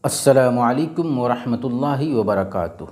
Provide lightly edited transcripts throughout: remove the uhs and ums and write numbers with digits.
السلام علیکم ورحمۃ اللہ وبرکاتہ۔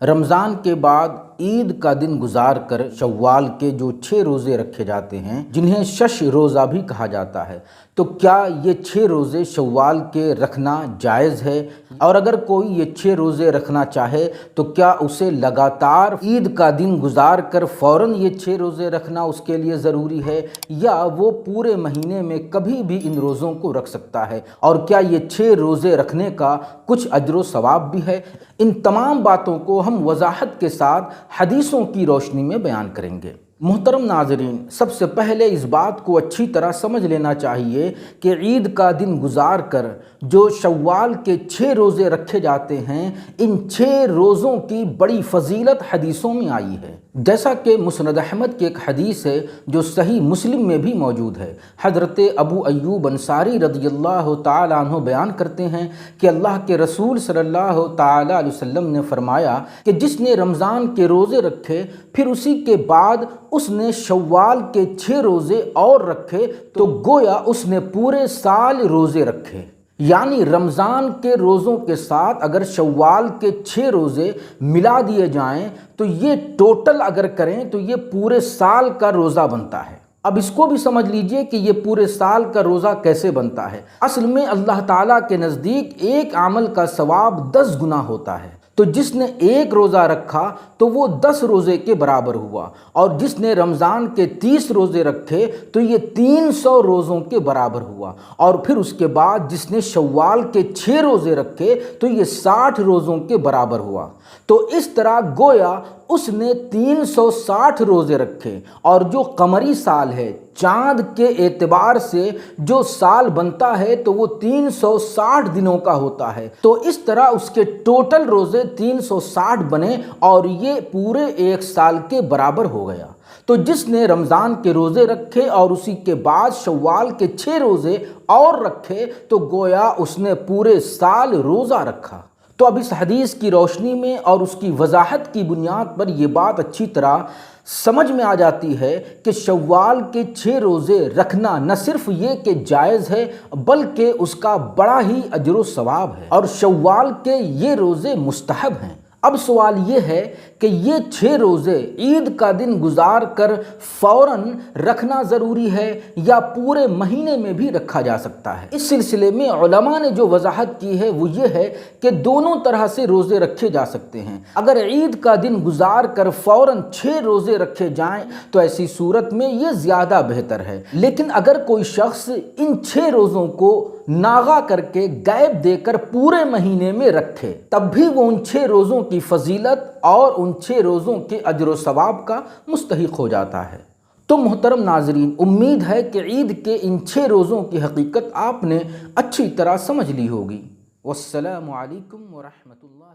رمضان کے بعد عید کا دن گزار کر شوال کے جو 6 روزے رکھے جاتے ہیں، جنہیں شش روزہ بھی کہا جاتا ہے، تو کیا یہ 6 روزے شوال کے رکھنا جائز ہے؟ اور اگر کوئی یہ 6 روزے رکھنا چاہے تو کیا اسے لگاتار عید کا دن گزار کر فوراً یہ 6 روزے رکھنا اس کے لیے ضروری ہے، یا وہ پورے مہینے میں کبھی بھی ان روزوں کو رکھ سکتا ہے؟ اور کیا یہ 6 روزے رکھنے کا کچھ اجر و ثواب بھی ہے؟ ان تمام باتوں کو ہم وضاحت کے ساتھ حدیثوں کی روشنی میں بیان کریں گے۔ محترم ناظرین، سب سے پہلے اس بات کو اچھی طرح سمجھ لینا چاہیے کہ عید کا دن گزار کر جو شوال کے 6 روزے رکھے جاتے ہیں، ان 6 روزوں کی بڑی فضیلت حدیثوں میں آئی ہے۔ جیسا کہ مسند احمد کی ایک حدیث ہے جو صحیح مسلم میں بھی موجود ہے۔ حضرت ابو ایوب انصاری رضی اللہ تعالیٰ عنہ بیان کرتے ہیں کہ اللہ کے رسول صلی اللہ تعالیٰ علیہ وسلم نے فرمایا کہ جس نے رمضان کے روزے رکھے پھر اسی کے بعد اس نے شوال کے 6 روزے اور رکھے تو گویا اس نے پورے سال روزے رکھے۔ یعنی رمضان کے روزوں کے ساتھ اگر شوال کے 6 روزے ملا دیے جائیں تو یہ ٹوٹل اگر کریں تو یہ پورے سال کا روزہ بنتا ہے۔ اب اس کو بھی سمجھ لیجئے کہ یہ پورے سال کا روزہ کیسے بنتا ہے۔ اصل میں اللہ تعالیٰ کے نزدیک ایک عمل کا ثواب 10 گنا ہوتا ہے، تو جس نے ایک روزہ رکھا تو وہ 10 روزے کے برابر ہوا، اور جس نے رمضان کے 30 روزے رکھے تو یہ 300 روزوں کے برابر ہوا، اور پھر اس کے بعد جس نے شوال کے 6 روزے رکھے تو یہ 60 روزوں کے برابر ہوا۔ تو اس طرح گویا اس نے 360 روزے رکھے، اور جو قمری سال ہے، چاند کے اعتبار سے جو سال بنتا ہے تو وہ 360 دنوں کا ہوتا ہے، تو اس طرح اس کے ٹوٹل روزے 360 بنے اور یہ پورے ایک سال کے برابر ہو گیا۔ تو جس نے رمضان کے روزے رکھے اور اسی کے بعد شوال کے 6 روزے اور رکھے تو گویا اس نے پورے سال روزہ رکھا۔ تو اب اس حدیث کی روشنی میں اور اس کی وضاحت کی بنیاد پر یہ بات اچھی طرح سمجھ میں آ جاتی ہے کہ شوال کے 6 روزے رکھنا نہ صرف یہ کہ جائز ہے بلکہ اس کا بڑا ہی اجر و ثواب ہے، اور شوال کے یہ روزے مستحب ہیں۔ اب سوال یہ ہے کہ یہ 6 روزے عید کا دن گزار کر فوراً رکھنا ضروری ہے یا پورے مہینے میں بھی رکھا جا سکتا ہے؟ اس سلسلے میں علماء نے جو وضاحت کی ہے وہ یہ ہے کہ دونوں طرح سے روزے رکھے جا سکتے ہیں۔ اگر عید کا دن گزار کر فوراً 6 روزے رکھے جائیں تو ایسی صورت میں یہ زیادہ بہتر ہے، لیکن اگر کوئی شخص ان 6 روزوں کو ناغا کر کے گیپ دے کر پورے مہینے میں رکھے تب بھی وہ ان 6 روزوں کی فضیلت اور ان 6 روزوں کے اجر و ثواب کا مستحق ہو جاتا ہے۔ تو محترم ناظرین، امید ہے کہ عید کے ان 6 روزوں کی حقیقت آپ نے اچھی طرح سمجھ لی ہوگی۔ والسلام علیکم ورحمۃ اللہ۔